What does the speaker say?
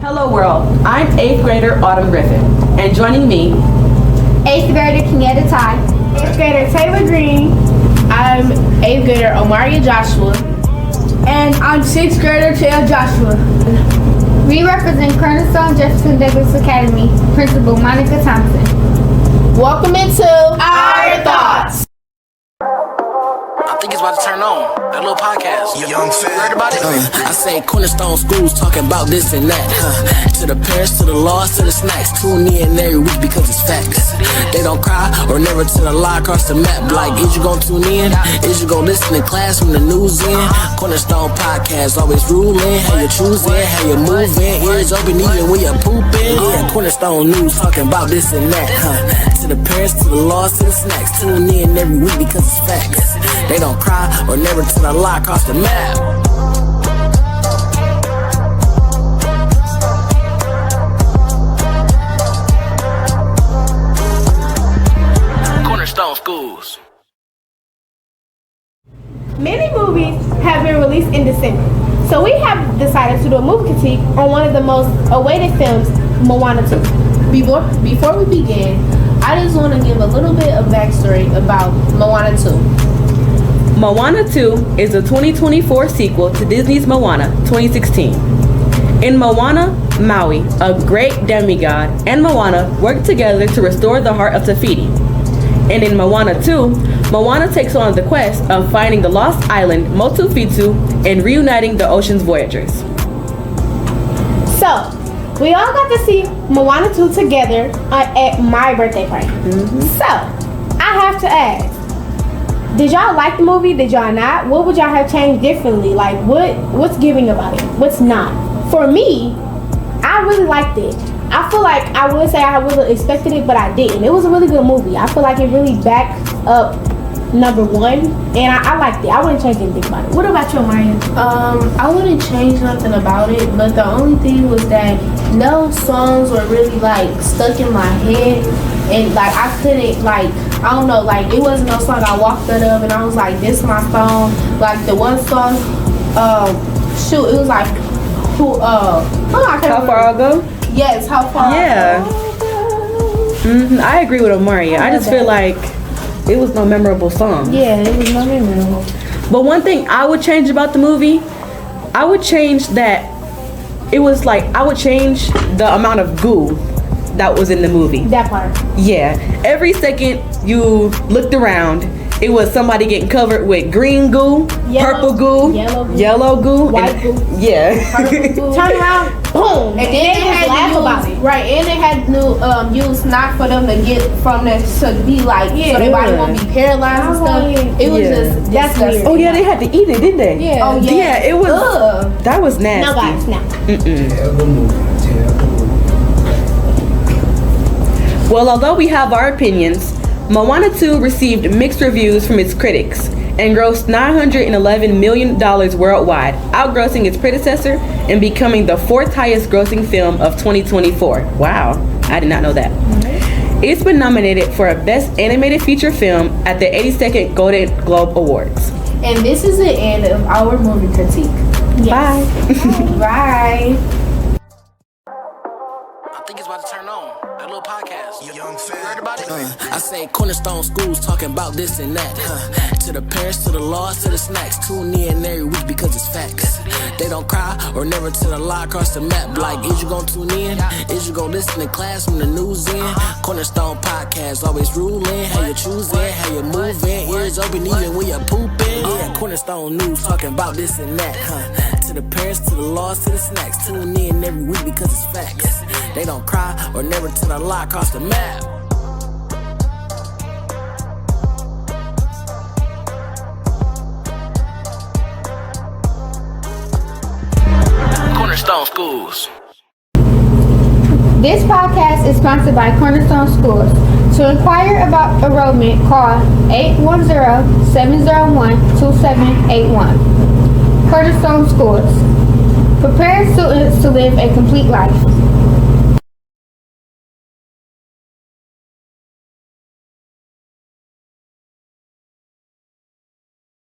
Hello world, I'm 8th grader Autumn Griffin, and joining me, 8th grader Kenyatta Ty, 8th grader Taylor Green, I'm 8th grader Omaria Joshua, and I'm 6th grader Taylor Joshua. We represent Cornerstone Jefferson Douglas Academy, Principal Monica Thompson. Welcome into Our Thoughts. I think it's about to turn on. That little podcast. Young fan. Heard about it? I say Cornerstone schools talking about this and that. To the parents, to the laws, to the snacks. Tune in every week because it's facts. They don't cry or never to the lie across the map. Like, is you gonna tune in? Is you gonna listen to class from the news in? Cornerstone podcast always ruling. How you choosing? How you moving? Ears open even when you're pooping. Yeah, Cornerstone news talking about this and that. To the parents, to the laws, to the snacks. Tune in every week because it's facts. They don't cry or never to the lie across the map. Cornerstone schools. Many movies have been released in December, so we have decided to do a movie critique on one of the most awaited films, Moana 2. Before we begin, I just want to give a little bit of backstory about Moana 2. Moana 2 is a 2024 sequel to Disney's Moana 2016. In Moana, Maui, a great demigod, and Moana work together to restore the heart of Tafiti. And in Moana 2, Moana takes on the quest of finding the lost island Motu Fitu and reuniting the ocean's voyagers. So, we all got to see Moana 2 together at my birthday party. So, I have to ask, did y'all like the movie? Did y'all not? What would y'all have changed differently? Like, what's giving about it? What's not? For me, I really liked it. I feel like I would say I would have expected it, but I didn't. It was a really good movie. I feel like it really backed up number one, and I liked it. I wouldn't change anything about it. What about you, Maya? I wouldn't change nothing about it, but the only thing was that no songs were really like stuck in my head, and like I couldn't I don't know, like it wasn't no song I walked out of and I was like, this my song. Like the one song, it was like How Far I'll Go? Yes, How Far Yeah. I agree with Omaria. I just feel like it was no memorable song. Yeah, it was not memorable. But one thing I would change about the movie, I would change that it was like, I would change the amount of goo that was in the movie. That part. Yeah. Every second you looked around, it was somebody getting covered with green goo, purple goo, yellow goo, white goo. Yeah. Turn around, boom. And then they had laugh to about it. Right, and they had to use not for them to get from that to be like, so their body won't be paralyzed and stuff. It was just that's weird. Oh yeah, they had to eat it, didn't they? Yeah. Oh yeah. Yeah, it was. That was nasty. No, guys, no. Well, although we have our opinions, Moana 2 received mixed reviews from its critics and grossed $911 million worldwide, outgrossing its predecessor and becoming the fourth highest grossing film of 2024. Wow, I did not know that. It's been nominated for a Best Animated Feature Film at the 82nd Golden Globe Awards. And this is the end of our movie critique. Yes. Bye. Bye. I think it's about to turn on. That little podcast. Young fan. Heard about it? I say Cornerstone schools talking about this and that. To the parents, to the laws, to the snacks. Tune in every week because it's facts. They don't cry or never to the lie across the map. Like, is you gonna tune in? Is you gonna listen to class from the news in? Cornerstone podcast always ruling. How you choosing? How you moving? Ears open even when you're pooping. Yeah, Cornerstone news talking about this and that. To the parents, to the laws, to the snacks. Tune in every week because it's facts. They don't cry or never to the lie across the map. Cornerstone schools. This podcast is sponsored by Cornerstone Schools. To inquire about enrollment, call 810-701-2781. Cornerstone Schools. Prepare students to live a complete life.